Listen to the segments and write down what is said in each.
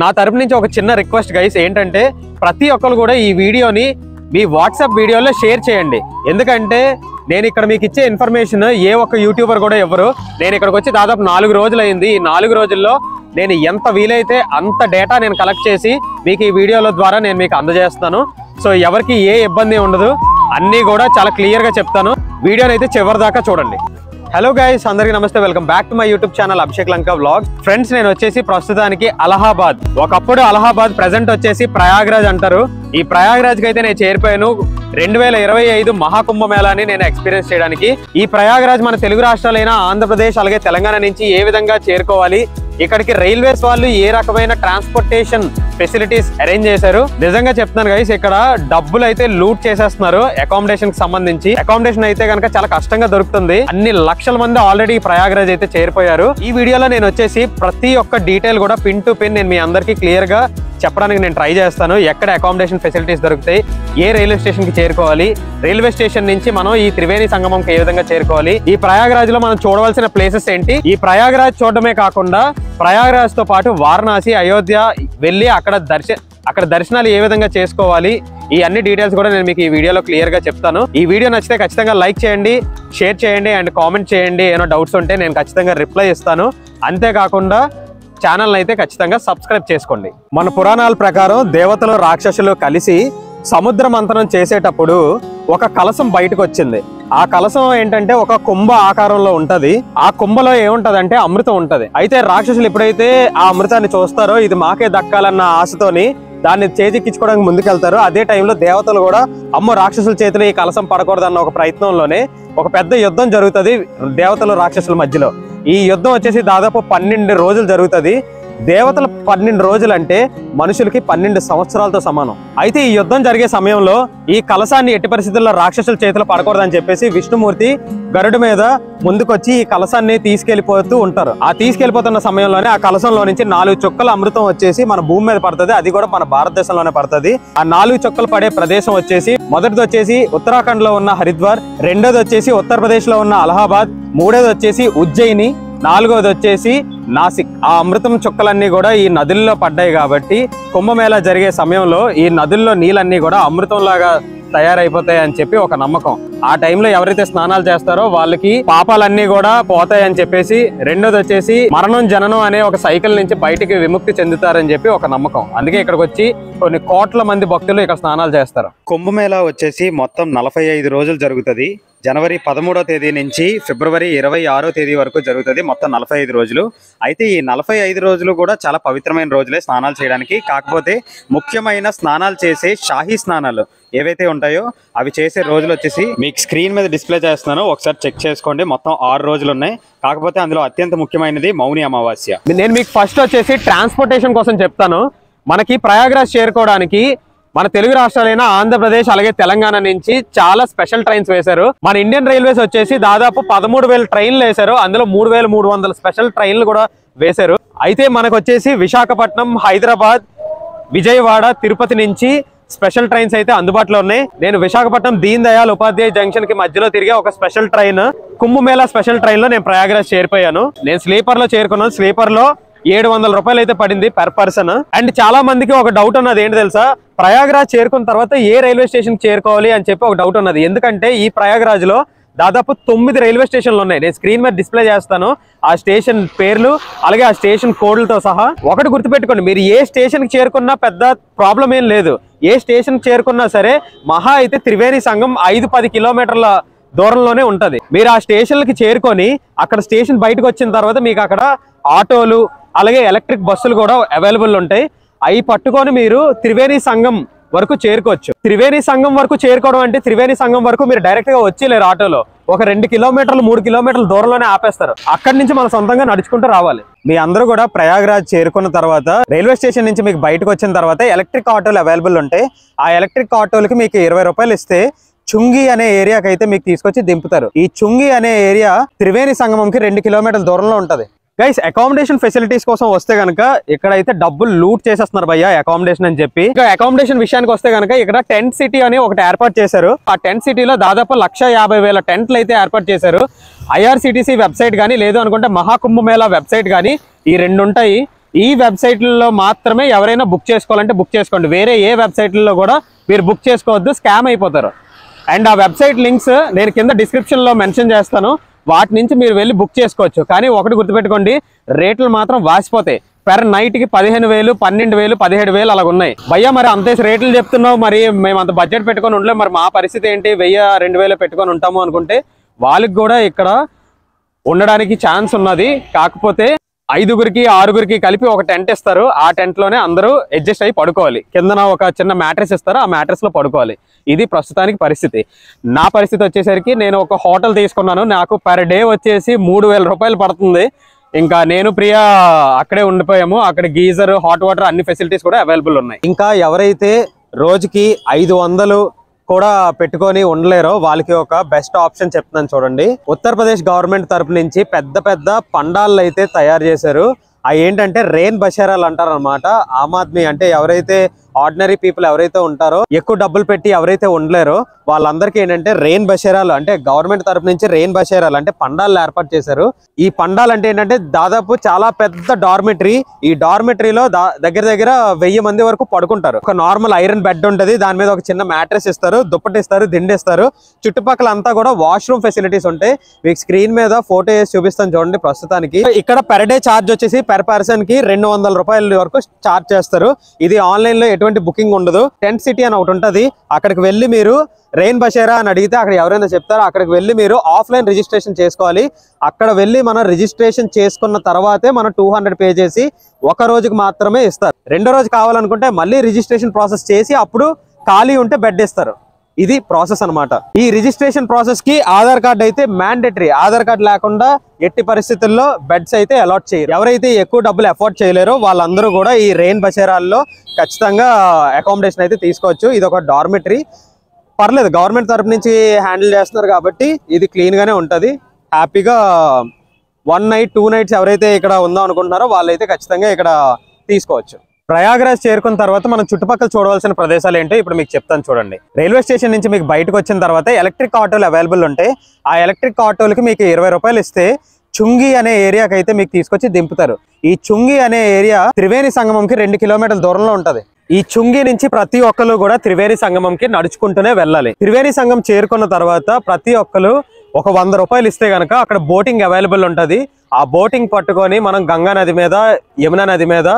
నా తరపు నుంచి ఒక చిన్న రిక్వెస్ట్ గైస్ ఏంటంటే ప్రతి ఒక్కరు కూడా ఈ వీడియోని మీ వాట్సాప్ వీడియోలో షేర్ చేయండి. ఎందుకంటే నేను ఇక్కడ మీకు ఇచ్చే ఇన్ఫర్మేషన్ ఏ ఒక్క యూట్యూబర్ కూడా ఇవ్వరు. నేను ఇక్కడికి వచ్చి దాదాపు 4 రోజులు అయింది. ఈ 4 రోజుల్లో నేను ఎంత వీలైతే అంత డేటా నేను కలెక్ట్ చేసి మీకు ఈ వీడియోల ద్వారా నేను మీకు అందజేస్తాను. సో ఎవరికి ఏ ఇబ్బంది ఉండదు, అన్నీ కూడా చాలా క్లియర్గా చెప్తాను. వీడియోని అయితే చివరి దాకా చూడండి. హలో గైస్, అందరికీ నమస్తే. Welcome back to my YouTube channel Abhishek Lanka vlogs. Friends, నేను వచ్చేసి ప్రస్తుతానికి అలహాబాద్, ఒకప్పుడు అలహాబాద్, ప్రెసెంట్ వచ్చేసి ప్రయాగ్రాజ్ అంటారు. ఈ ప్రయాగ్రాజ్కి అయితే నేను చేరిపోయాను 2025 మహాకుంభమేళాని నేను ఎక్స్పీరియన్స్ చేయడానికి. ఈ ప్రయాగ్రాజ్ మన తెలుగు రాష్ట్రాలైన ఆంధ్రప్రదేశ్ అలాగే తెలంగాణ నుంచి ఏ విధంగా చేరుకోవాలి, ఇక్కడికి రైల్వేస్ వాళ్ళు ఏ రకమైన ట్రాన్స్పోర్టేషన్ ఫెసిలిటీస్ అరేంజ్ చేశారు. నిజంగా చెప్తున్నాను గైస్, ఇక్కడ డబ్బులు అయితే లూట్ చేసేస్తున్నారు. అకామిడేషన్ కి సంబంధించి అకామిడేషన్ అయితే కనుక చాలా కష్టంగా దొరుకుతుంది. అన్ని లక్షల మంది ఆల్రెడీ ప్రయాగ్రాజ్ అయితే చేరిపోయారు. ఈ వీడియోలో నేను వచ్చేసి ప్రతి ఒక్క డీటెయిల్ కూడా పిన్ టు పిన్ నేను మీ అందరికీ క్లియర్ గా చెప్పడానికి నేను ట్రై చేస్తాను. ఎక్కడ అకామిడేషన్ ఫెసిలిటీస్ దొరుకుతాయి, ఏ రైల్వే స్టేషన్ కి చేరుకోవాలి, రైల్వే స్టేషన్ నుంచి మనం ఈ త్రివేణి సంగమంకి ఏ విధంగా చేరుకోవాలి, ఈ ప్రయాగ్రాజ్ లో మనం చూడవలసిన ప్లేసెస్ ఏంటి, ఈ ప్రయాగ్రాజ్ చూడడమే కాకుండా ప్రయాగ్రాజ్ తో పాటు వారణాసి, అయోధ్య వెళ్ళి అక్కడ దర్శనాలు ఏ విధంగా చేసుకోవాలి, ఈ అన్ని డీటెయిల్స్ కూడా నేను మీకు ఈ వీడియోలో క్లియర్ గా చెప్తాను. ఈ వీడియో నచ్చితే ఖచ్చితంగా లైక్ చేయండి, షేర్ చేయండి అండ్ కామెంట్ చేయండి. ఏమైనా డౌట్స్ ఉంటే నేను ఖచ్చితంగా రిప్లై ఇస్తాను. అంతేకాకుండా ఛానల్ అయితే ఖచ్చితంగా సబ్స్క్రైబ్ చేసుకోండి. మన పురాణాల ప్రకారం దేవతలు రాక్షసులు కలిసి సముద్ర మంథనం చేసేటప్పుడు ఒక కలశం బయటకు వచ్చింది. ఆ కలశం ఏంటంటే ఒక కుంభ ఆకారంలో ఉంటది. ఆ కుంభలో ఏముంటదంటే అమృతం ఉంటది. అయితే రాక్షసులు ఎప్పుడైతే ఆ అమృతాన్ని చూస్తారో ఇది మాకే దక్కాలన్న ఆశతోని దాన్ని చేజిక్కించుకోవడానికి ముందుకెళ్తారు. అదే టైంలో దేవతలు కూడా అమ్మో రాక్షసుల చేతిలో ఈ కలశం పడకూడదన్న ఒక ప్రయత్నంలోనే ఒక పెద్ద యుద్ధం జరుగుతుంది దేవతలు రాక్షసుల మధ్యలో. ఈ యుద్ధం వచ్చేసి దాదాపు 12 రోజులు జరుగుతుంది. దేవతలు 12 రోజులు అంటే మనుషులకి 12 సంవత్సరాలతో సమానం. అయితే ఈ యుద్ధం జరిగే సమయంలో ఈ కలశాన్ని ఎట్టి పరిస్థితుల్లో రాక్షసుల చేతిలో పడకూడదని చెప్పేసి విష్ణుమూర్తి గరుడు మీద ముందుకొచ్చి ఈ కలశాన్ని తీసుకెళ్లిపోతూ ఉంటారు. ఆ తీసుకెళ్లిపోతున్న సమయంలోనే ఆ కలశంలో నుంచి 4 చుక్కల అమృతం వచ్చేసి మన భూమి మీద పడుతుంది. అది కూడా మన భారతదేశంలోనే పడుతుంది. ఆ 4 చుక్కలు పడే ప్రదేశం వచ్చేసి మొదటిది వచ్చేసి ఉత్తరాఖండ్ లో ఉన్న హరిద్వార్, రెండోది వచ్చేసి ఉత్తరప్రదేశ్ లో ఉన్న అలహాబాద్, మూడోది వచ్చేసి ఉజ్జయిని, నాలుగోది వచ్చేసి నాసిక్. ఆ అమృతం చుక్కలన్నీ కూడా ఈ నదుల్లో పడ్డాయి కాబట్టి కుంభమేళా జరిగే సమయంలో ఈ నదుల్లో నీళ్ళన్నీ కూడా అమృతంలాగా తయారైపోతాయి అని చెప్పి ఒక నమ్మకం. ఆ టైంలో ఎవరైతే స్నానాలు చేస్తారో వాళ్ళకి పాపాలన్నీ కూడా పోతాయి అని చెప్పేసి, రెండోది వచ్చేసి మరణం జననం అనే ఒక సైకిల్ నుంచి బయటికి విముక్తి చెందుతారని చెప్పి ఒక నమ్మకం. అందుకే ఇక్కడికి వచ్చి కొన్ని కోట్ల మంది భక్తులు ఇక్కడ స్నానాలు చేస్తారు. కుంభమేళా వచ్చేసి మొత్తం 45 రోజులు జరుగుతుంది. జనవరి 13వ తేదీ నుంచి ఫిబ్రవరి 26వ తేదీ వరకు జరుగుతుంది. మొత్తం 45 రోజులు. అయితే ఈ 45 రోజులు కూడా చాలా పవిత్రమైన రోజులే స్నానాలు చేయడానికి. కాకపోతే ముఖ్యమైన స్నానాలు చేసే షాహీ స్నానాలు ఏవైతే ఉంటాయో అవి చేసే రోజులు వచ్చేసి మీకు స్క్రీన్ మీద డిస్ప్లే చేస్తున్నాను, ఒకసారి చెక్ చేసుకోండి. మొత్తం 6 రోజులు ఉన్నాయి. కాకపోతే అందులో అత్యంత ముఖ్యమైనది మౌని అమావాస్య. నేను మీకు ఫస్ట్ వచ్చేసి ట్రాన్స్పోర్టేషన్ కోసం చెప్తాను. మనకి ప్రయాగ్రాజ్ చేరుకోవడానికి మన తెలుగు రాష్ట్రాలైన ఆంధ్రప్రదేశ్ అలాగే తెలంగాణ నుంచి చాలా స్పెషల్ ట్రైన్స్ వేశారు. మన ఇండియన్ రైల్వేస్ వచ్చేసి దాదాపు 13,000 ట్రైన్లు వేశారు. అందులో 3,300 స్పెషల్ ట్రైన్లు కూడా వేశారు. అయితే మనకు వచ్చేసి విశాఖపట్నం, హైదరాబాద్, విజయవాడ, తిరుపతి నుంచి స్పెషల్ ట్రైన్స్ అయితే అందుబాటులో ఉన్నాయి. నేను విశాఖపట్నం దీన్ దయాళ్ ఉపాధ్యాయ జంక్షన్ కి మధ్యలో తిరిగే ఒక special train, Kumbh Mela special train లో నేను ప్రయాగ్రాజ్ చేరిపోయాను. నేను స్లీపర్ లో చేరుకున్నాను. స్లీపర్ లో 700 రూపాయలు అయితే పడింది పర్ పర్సన్. అండ్ చాలా మందికి ఒక డౌట్ ఉన్నది ఏంటి తెలుసా, ప్రయాగ్రాజ్ చేరుకున్న తర్వాత ఏ రైల్వే స్టేషన్ చేరుకోవాలి అని చెప్పి ఒక డౌట్ ఉన్నది. ఎందుకంటే ఈ ప్రయాగ్రాజ్ లో దాదాపు 9 రైల్వే స్టేషన్లు ఉన్నాయి. నేను స్క్రీన్ మీద డిస్ప్లే చేస్తాను ఆ స్టేషన్ పేర్లు అలాగే ఆ స్టేషన్ కోడ్లతో సహా. ఒకటి గుర్తుపెట్టుకోండి, మీరు ఏ స్టేషన్ కి చేరుకున్నా పెద్ద ప్రాబ్లం ఏం లేదు. ఏ స్టేషన్ కి చేరుకున్నా సరే మహా అయితే త్రివేణి సంగం 5-10 కిలోమీటర్ల దూరంలోనే ఉంటది. మీరు ఆ స్టేషన్లకి చేరుకొని అక్కడ స్టేషన్ బయటకు వచ్చిన తర్వాత మీకు అక్కడ ఆటోలు అలాగే ఎలక్ట్రిక్ బస్సులు కూడా అవైలబుల్ ఉంటాయి. అవి పట్టుకొని మీరు త్రివేణి సంగం వరకు చేరుకోవచ్చు. త్రివేణి సంగం వరకు చేరుకోవడం అంటే త్రివేణి సంగం వరకు మీరు డైరెక్ట్ గా వచ్చేలేరు. ఆటోలో ఒక 2 కిలోమీటర్లు 3 కిలోమీటర్ల దూరంలోనే ఆపేస్తారు. అక్కడి నుంచి మనం సొంతంగా నడుచుకుంటూ రావాలి. మీ అందరూ కూడా ప్రయాగ్రాజ్ చేరుకున్న తర్వాత రైల్వే స్టేషన్ నుంచి మీకు బయటకు వచ్చిన తర్వాత ఎలక్ట్రిక్ ఆటోలు అవైలబుల్ ఉంటాయి. ఆ ఎలక్ట్రిక్ ఆటోలకి మీకు 20 రూపాయలు ఇస్తే చుంగి అనే ఏరియాకి అయితే మీకు తీసుకొచ్చి దింపుతారు. ఈ చుంగి అనే ఏరియా త్రివేణి సంగమంకి 2 కిలోమీటర్ల దూరంలో ఉంటది. గైస్, అకామిడేషన్ ఫెసిలిటీస్ కోసం వస్తే గనక ఇక్కడైతే డబ్బులు లూట్ చేసేస్తున్నారు భయ్యా అకామిడేషన్ అని చెప్పి. ఇంకా అకామిడేషన్ విషయానికి వస్తే గనక ఇక్కడ టెంట్ సిటీ అని ఒకటి ఏర్పాటు చేశారు. ఆ టెంట్ సిటీలో దాదాపు 150,000 టెంట్లు అయితే ఏర్పాటు చేశారు. IRCTC వెబ్సైట్ కానీ లేదు అనుకుంటే మహాకుంభమేళా వెబ్సైట్ కానీ ఈ 2 ఉంటాయి. ఈ వెబ్సైట్లలో మాత్రమే ఎవరైనా బుక్ చేసుకోవాలంటే బుక్ చేసుకోండి. వేరే ఏ వెబ్సైట్లలో కూడా మీరు బుక్ చేసుకోవద్దు, స్కామ్ అయిపోతారు. అండ్ ఆ వెబ్సైట్ లింక్స్ నేను కింద డిస్క్రిప్షన్లో మెన్షన్ చేస్తాను, వాటి నుంచి మీరు వెళ్ళి బుక్ చేసుకోవచ్చు. కానీ ఒకటి గుర్తుపెట్టుకోండి, రేట్లు మాత్రం వాసిపోతాయి. పెర్ నైట్కి 15,000, 12,000, 17,000 అలాగ ఉన్నాయి. భయ్యా మరి అంతే రేట్లు చెప్తున్నావు, మరి మేము అంత బడ్జెట్ పెట్టుకొని ఉండలేము, మరి మా పరిస్థితి ఏంటి, 1000, 2,000 పెట్టుకొని ఉంటాము అనుకుంటే వాళ్ళకి కూడా ఇక్కడ ఉండడానికి ఛాన్స్ ఉన్నది. కాకపోతే 5గురికి 6గురికి కలిపి ఒక టెంట్ ఇస్తారు. ఆ టెంట్ లోనే అందరూ అడ్జస్ట్ అయ్యి పడుకోవాలి. కిందన ఒక చిన్న మ్యాట్రెస్ ఇస్తారు, ఆ మ్యాట్రెస్ లో పడుకోవాలి. ఇది ప్రస్తుతానికి పరిస్థితి. నా పరిస్థితి వచ్చేసరికి నేను ఒక హోటల్ తీసుకున్నాను. నాకు పర్ డే వచ్చేసి 3,000 రూపాయలు పడుతుంది. ఇంకా నేను ప్రియా అక్కడే ఉండిపోయాము. అక్కడ గీజర్, హాట్ వాటర్ అన్ని ఫెసిలిటీస్ కూడా అవైలబుల్ ఉన్నాయి. ఇంకా ఎవరైతే రోజుకి 500 కూడా పెట్టుకొని ఉండలేరో వాళ్ళకి ఒక బెస్ట్ ఆప్షన్ చెప్తున్నాను చూడండి. ఉత్తరప్రదేశ్ గవర్నమెంట్ తరపు నుంచి పెద్ద పెద్ద పండాళ్ళు అయితే తయారు చేశారు. అవి ఏంటంటే రెయిన్ బషేరాలు అంటారు అనమాట. ఆమ్ ఆద్మీ అంటే ఎవరైతే ఆర్డినరీ పీపుల్ ఎవరైతే ఉంటారో, ఎక్కువ డబ్బులు పెట్టి ఎవరైతే ఉండలేరో వాళ్ళందరికీ ఏంటంటే రెయిన్ బషేరాలు అంటే గవర్నమెంట్ తరపు నుంచి రెయిన్ బషేరాలు అంటే పండాలు ఏర్పాటు చేశారు. ఈ పండాలు అంటే ఏంటంటే దాదాపు చాలా పెద్ద డార్మెటరీ. ఈ డార్మెటరీలో దగ్గర 1000 మంది వరకు పడుకుంటారు. ఒక నార్మల్ ఐరన్ బెడ్ ఉంటుంది, దాని మీద ఒక చిన్న మ్యాట్రెస్ ఇస్తారు, దుప్పటి ఇస్తారు, దిండి ఇస్తారు. చుట్టుపక్కల అంతా కూడా వాష్రూమ్ ఫెసిలిటీస్ ఉంటాయి. మీకు స్క్రీన్ మీద ఫోటో వేసి చూపిస్తాను చూడండి. ప్రస్తుతానికి ఇక్కడ పర్ డే ఛార్జ్ వచ్చేసి పర్ పర్సన్ కి 200 రూపాయల వరకు ఛార్జ్ చేస్తారు. ఇది ఆన్లైన్ లో ఎటువంటి బుకింగ్ ఉండదు. టెంట్ సిటీ అని ఒకటి ఉంటుంది, అక్కడికి వెళ్ళి మీరు రెయిన్ బషేరా అని అడిగితే అక్కడ ఎవరైనా చెప్తారో అక్కడికి వెళ్ళి మీరు ఆఫ్లైన్ రిజిస్ట్రేషన్ చేసుకోవాలి. అక్కడ వెళ్ళి మనం రిజిస్ట్రేషన్ చేసుకున్న తర్వాతే మనం 200 పే చేసి ఒక రోజుకి మాత్రమే ఇస్తారు. రెండో రోజు కావాలనుకుంటే మళ్ళీ రిజిస్ట్రేషన్ ప్రాసెస్ చేసి అప్పుడు ఖాళీ ఉంటే బెడ్ ఇస్తారు. ఇది ప్రాసెస్ అన్నమాట. ఈ రిజిస్ట్రేషన్ ప్రాసెస్ కి ఆధార్ కార్డ్ అయితే మ్యాండేటరీ. ఆధార్ కార్డ్ లేకుండా ఎట్టి పరిస్థితుల్లో బెడ్స్ అయితే అలాట్ చేయరు. ఎవరైతే ఎక్కువ డబ్బులు అఫోర్డ్ చేయలేరో వాళ్ళందరూ కూడా ఈ రెయిన్ బషేరాల్లో ఖచ్చితంగా అకామిడేషన్ అయితే తీసుకోవచ్చు. ఇది ఒక డార్మెటరీ, పర్లేదు గవర్నమెంట్ తరపు నుంచి హ్యాండిల్ చేస్తున్నారు కాబట్టి ఇది క్లీన్ గానే ఉంటది. హ్యాపీగా 1 నైట్ 2 నైట్స్ ఎవరైతే ఇక్కడ ఉందాం అనుకుంటున్నారో వాళ్ళైతే ఖచ్చితంగా ఇక్కడ తీసుకోవచ్చు. ప్రయాగరాజ్ చేరుకున్న తర్వాత మనం చుట్టుపక్కల చూడవలసిన ప్రదేశాలు ఏంటో ఇప్పుడు మీకు చెప్తాను చూడండి. రైల్వే స్టేషన్ నుంచి మీకు బయటకు వచ్చిన తర్వాత ఎలక్ట్రిక్ ఆటోలు అవైలబుల్ ఉంటాయి. ఆ ఎలక్ట్రిక్ ఆటోలకి మీకు 20 రూపాయలు ఇస్తే చుంగి అనే ఏరియాకి అయితే మీకు తీసుకొచ్చి దింపుతారు. ఈ చుంగి అనే ఏరియా త్రివేణి సంగమంకి 2 కిలోమీటర్ల దూరంలో ఉంటది. ఈ చుంగి నుంచి ప్రతి ఒక్కరు కూడా త్రివేణి సంగమంకి నడుచుకుంటూనే వెళ్ళాలి. త్రివేణి సంగం చేరుకున్న తర్వాత ప్రతి ఒక్కరు ఒక 100 రూపాయలు ఇస్తే గనక అక్కడ బోటింగ్ అవైలబుల్ ఉంటది. ఆ బోటింగ్ పట్టుకొని మనం గంగా నది మీద, యమునా నది మీద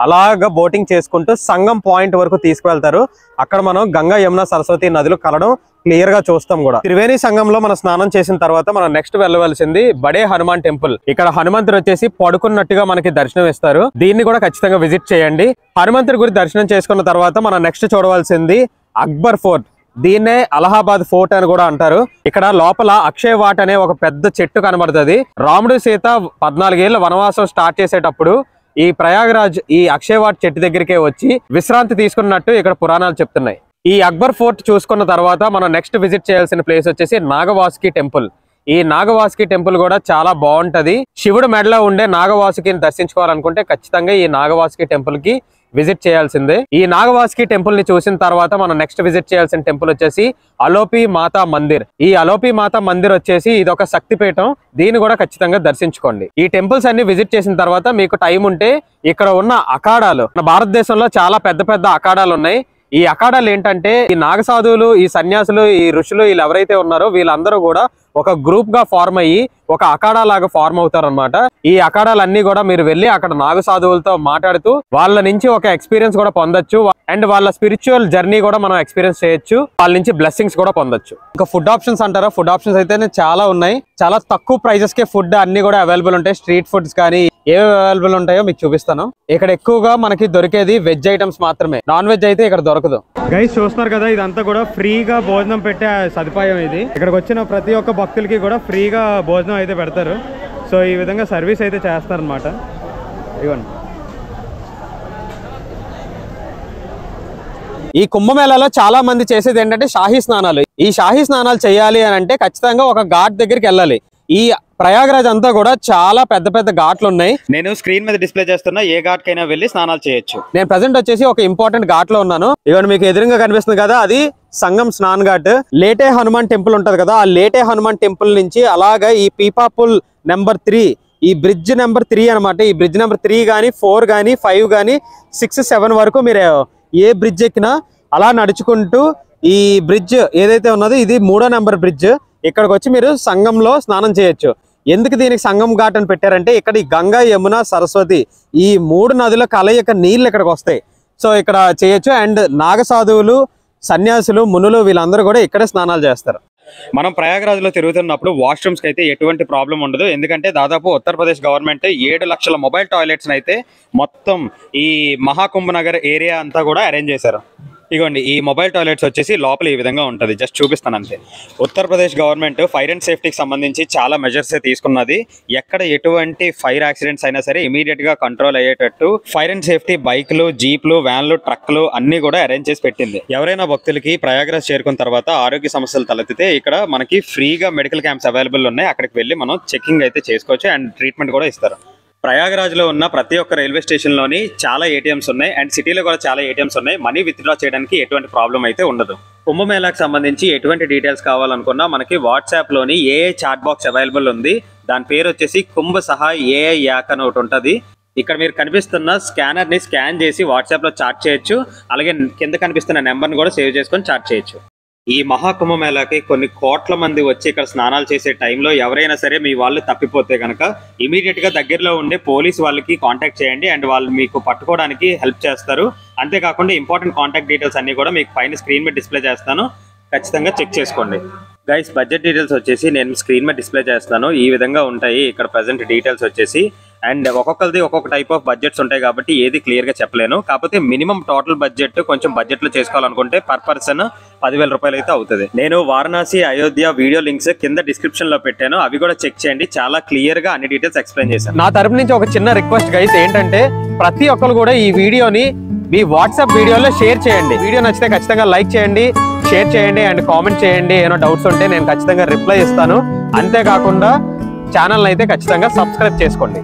అలాగా బోటింగ్ చేసుకుంటూ సంగం పాయింట్ వరకు తీసుకువెళ్తారు. అక్కడ మనం గంగా, యమున, సరస్వతి నదులు కలడం క్లియర్ గా చూస్తాం కూడా. త్రివేణి సంగంలో మనం స్నానం చేసిన తర్వాత మనం నెక్స్ట్ వెళ్ళవలసింది బడే హనుమాన్ టెంపుల్. ఇక్కడ హనుమంతుడు వచ్చేసి పడుకున్నట్టుగా మనకి దర్శనం ఇస్తారు. దీన్ని కూడా ఖచ్చితంగా విజిట్ చేయండి. హనుమంతుడి గురి దర్శనం చేసుకున్న తర్వాత మనం నెక్స్ట్ చూడవలసింది అక్బర్ ఫోర్ట్. దీన్నే అలహాబాద్ ఫోర్ట్ అని కూడా అంటారు. ఇక్కడ లోపల అక్షయ్ వాట్ అనే ఒక పెద్ద చెట్టు కనబడుతుంది. రాముడు సీత 14 ఏళ్ల వనవాసం స్టార్ట్ చేసేటప్పుడు ఈ ప్రయాగరాజ్ ఈ అక్షయ్ వాట్ చెట్టు దగ్గరికే వచ్చి విశ్రాంతి తీసుకున్నట్టు ఇక్కడ పురాణాలు చెప్తున్నాయి. ఈ అక్బర్ ఫోర్ట్ చూసుకున్న తర్వాత మనం నెక్స్ట్ విజిట్ చేయాల్సిన ప్లేస్ వచ్చేసి నాగవాసుకి టెంపుల్. ఈ నాగవాసుకి టెంపుల్ కూడా చాలా బాగుంటది. శివుడు మెడలో ఉండే నాగవాసుకిని దర్శించుకోవాలనుకుంటే ఖచ్చితంగా ఈ నాగవాసుకి టెంపుల్ కి విజిట్ చేయాల్సిందే. ఈ నాగవాసుకి టెంపుల్ ని చూసిన తర్వాత మనం నెక్స్ట్ విజిట్ చేయాల్సిన టెంపుల్ వచ్చేసి అలోపి మాతా మందిర్. ఈ అలోపి మాతా మందిర్ వచ్చేసి ఇది ఒక శక్తిపీఠం. దీన్ని కూడా ఖచ్చితంగా దర్శించుకోండి. ఈ టెంపుల్స్ అన్ని విజిట్ చేసిన తర్వాత మీకు టైం ఉంటే ఇక్కడ ఉన్న అఖాడాలు, మన భారతదేశంలో చాలా పెద్ద పెద్ద అఖాడాలు ఉన్నాయి. ఈ అఖాడాలు ఏంటంటే ఈ నాగసాధువులు, ఈ సన్యాసులు, ఈ ఋషులు వీళ్ళు ఎవరైతే ఉన్నారో వీళ్ళందరూ కూడా ఒక గ్రూప్ గా ఫార్మ్ అయ్యి ఒక అఖాడా లాగా ఫార్మ్ అవుతారు అనమాట. ఈ అఖాడాలన్నీ కూడా మీరు వెళ్ళి అక్కడ నాగసాధువులతో మాట్లాడుతూ వాళ్ళ నుంచి ఒక ఎక్స్పీరియన్స్ కూడా పొందొచ్చు. అండ్ వాళ్ళ స్పిరిచువల్ జర్నీ కూడా మనం ఎక్స్పీరియన్స్ చేయొచ్చు. వాళ్ళ నుంచి బ్లెస్సింగ్స్ కూడా పొందొచ్చు. ఇంకా ఫుడ్ ఆప్షన్స్ అంటారా, ఫుడ్ ఆప్షన్స్ అయితే చాలా ఉన్నాయి. చాలా తక్కువ ప్రైజెస్ కే ఫుడ్ అన్ని కూడా అవైలబుల్ ఉంటాయి. స్ట్రీట్ ఫుడ్స్ కానీ ఏవి అవైలబుల్ ఉంటాయో మీకు చూపిస్తాను. ఇక్కడ ఎక్కువగా మనకి దొరికేది వెజ్ ఐటమ్స్ మాత్రమే, నాన్ వెజ్ అయితే ఇక్కడ దొరకదు. గైస్ చూస్తున్నారు కదా, ఇదంతా కూడా ఫ్రీగా భోజనం పెట్టే సదుపాయం ఇది. ఇక్కడికి వచ్చిన ప్రతి ఒక్క భక్తులకి కూడా ఫ్రీగా భోజనం అయితే పెడతారు. సో ఈ విధంగా సర్వీస్ అయితే చేస్తారనమాట. ఇవ్వండి. ఈ కుంభమేళాలో చాలా మంది చేసేది ఏంటంటే షాహీ స్నానాలు. ఈ షాహీ స్నానాలు చేయాలి అని అంటే ఖచ్చితంగా ఒక ఘాట్ దగ్గరికి వెళ్ళాలి. ఈ ప్రయాగరాజ్ అంతా కూడా చాలా పెద్ద పెద్ద ఘాట్లు ఉన్నాయి. నేను స్క్రీన్ మీద డిస్ప్లే చేస్తున్నా, ఏ ఘాట్ కైనా వెళ్ళి స్నానాలు చేయొచ్చు. నేను ప్రెసెంట్ వచ్చేసి ఒక ఇంపార్టెంట్ ఘాట్ లో ఉన్నాను. ఇవన్నీ మీకు ఎదురుగా కనిపిస్తుంది కదా, అది సంగం స్నాన్ ఘాట్. లేటే హనుమాన్ టెంపుల్ ఉంటది కదా, ఆ లేటే హనుమాన్ టెంపుల్ నుంచి అలాగా ఈ పీపాపుల్ నెంబర్ 3 ఈ బ్రిడ్జ్ నెంబర్ 3 అనమాట. ఈ బ్రిడ్జ్ నెంబర్ 3 కానీ 4 కానీ 5 కానీ 6, 7 వరకు మీరు ఏ బ్రిడ్జ్ ఎక్కినా అలా నడుచుకుంటూ ఈ బ్రిడ్జ్ ఏదైతే ఉన్నదో ఇది 3వ నెంబర్ బ్రిడ్జ్. ఇక్కడికి వచ్చి మీరు సంగంలో స్నానం చేయొచ్చు. ఎందుకు దీనికి సంగం ఘాట్ అని పెట్టారంటే ఇక్కడ ఈ గంగా, యమున, సరస్వతి ఈ 3 నదుల కలయిక నీళ్ళు ఇక్కడికి వస్తాయి. సో ఇక్కడ చేయొచ్చు. అండ్ నాగసాధువులు, సన్యాసులు, మునులు వీళ్ళందరూ కూడా ఇక్కడే స్నానాలు చేస్తారు. మనం ప్రయాగరాజ్ లో తిరుగుతున్నప్పుడు వాష్రూమ్స్ కి అయితే ఎటువంటి ప్రాబ్లం ఉండదు. ఎందుకంటే దాదాపు ఉత్తరప్రదేశ్ గవర్నమెంట్ 7 లక్షల మొబైల్ టాయిలెట్స్ అయితే మొత్తం ఈ మహాకుంభనగర్ ఏరియా అంతా కూడా అరేంజ్ చేశారు. ఇగోండి ఈ మొబైల్ టాయిలెట్స్ వచ్చేసి లోపల ఈ విధంగా ఉంటుంది. జస్ట్ చూపిస్తాను అంతే. ఉత్తరప్రదేశ్ గవర్నమెంట్ ఫైర్ అండ్ సేఫ్టీకి సంబంధించి చాలా మెజర్స్ తీసుకున్నది. ఎక్కడ ఎటువంటి ఫైర్ యాక్సిడెంట్స్ అయినా సరే ఇమీడియట్ గా కంట్రోల్ అయ్యేటట్టు ఫైర్ అండ్ సేఫ్టీ బైక్లు, జీప్లు, వ్యాన్లు, ట్రక్లు అన్ని కూడా అరేంజ్ చేసి పెట్టింది. ఎవరైనా భక్తులకి ప్రయాగరాజ్ చేరుకున్న తర్వాత ఆరోగ్య సమస్యలు తలెత్తితే ఇక్కడ మనకి ఫ్రీగా మెడికల్ క్యాంప్స్ అవైలబుల్ ఉన్నాయి. అక్కడికి వెళ్ళి మనం చెకింగ్ అయితే చేసుకోవచ్చు అండ్ ట్రీట్మెంట్ కూడా ఇస్తారు. ప్రయాగరాజ్ లో ఉన్న ప్రతి ఒక్క రైల్వే స్టేషన్ లోని చాలా ఏటీఎంస్ ఉన్నాయి అండ్ సిటీలో కూడా చాలా ఏటీఎంస్ ఉన్నాయి. మనీ విత్డ్రా చేయడానికి ఎటువంటి ప్రాబ్లం అయితే ఉండదు. కుంభమేళాకి సంబంధించి ఎటువంటి డీటెయిల్స్ కావాలనుకున్నా మనకి వాట్సాప్ లోని ఏఐ చాట్ బాక్స్ అవైలబుల్ ఉంది. దాని పేరు వచ్చేసి కుంభ సహాయ్ ఏఐ యాక్ అని ఒకటి ఉంటుంది. ఇక్కడ మీరు కనిపిస్తున్న స్కానర్ ని స్కాన్ చేసి వాట్సాప్ లో చాట్ చేయొచ్చు. అలాగే కింద కనిపిస్తున్న నెంబర్ని కూడా సేవ్ చేసుకొని చాట్ చేయొచ్చు. ఈ మహాకుంభమేళాకి కొన్ని కోట్ల మంది వచ్చి ఇక్కడ స్నానాలు చేసే టైంలో ఎవరైనా సరే మీ వాళ్ళు తప్పిపోతే కనుక ఇమీడియట్ గా దగ్గరలో ఉండే పోలీస్ వాళ్ళకి కాంటాక్ట్ చేయండి అండ్ వాళ్ళు మీకు పట్టుకోవడానికి హెల్ప్ చేస్తారు. అంతేకాకుండా ఇంపార్టెంట్ కాంటాక్ట్ డీటెయిల్స్ అన్ని కూడా మీకు పైన స్క్రీన్ మీద డిస్ప్లే చేస్తాను. ఖచ్చితంగా చెక్ చేసుకోండి. గైస్ బడ్జెట్ డీటెయిల్స్ వచ్చేసి నేను స్క్రీన్ మీద డిస్ప్లే చేస్తాను. ఈ విధంగా ఉంటాయి ఇక్కడ ప్రజెంట్ డీటెయిల్స్ వచ్చేసి. అండ్ ఒక్కొక్కరిది ఒక్కొక్క టైప్ ఆఫ్ బడ్జెట్స్ ఉంటాయి కాబట్టి ఏది క్లియర్ గా చెప్పలేను. కాకపోతే మినిమం టోటల్ బడ్జెట్ కొంచెం బడ్జెట్ లో చేసుకోవాలనుకుంటే పర్ పర్సన్ 10,000 రూపాయలు అయితే అవుతుంది. నేను వారణాసి, అయోధ్య వీడియో లింక్స్ కింద డిస్క్రిప్షన్ లో పెట్టాను. అవి కూడా చెక్ చేయండి. చాలా క్లియర్ గా అన్ని డీటెయిల్స్ ఎక్స్ప్లెయిన్ చేశాను. నా తరపు నుంచి ఒక చిన్న రిక్వెస్ట్ గైస్ ఏంటంటే ప్రతి ఒక్కరు కూడా ఈ వీడియోని మీ వాట్సాప్ వీడియోలో షేర్ చేయండి. వీడియో నచ్చితే ఖచ్చితంగా లైక్ చేయండి, షేర్ చేయండి అండ్ కామెంట్ చేయండి. ఏమైనా డౌట్స్ ఉంటే నేను ఖచ్చితంగా రిప్లై ఇస్తాను. అంతేకాకుండా ఛానల్ అయితే ఖచ్చితంగా సబ్స్క్రైబ్ చేసుకోండి.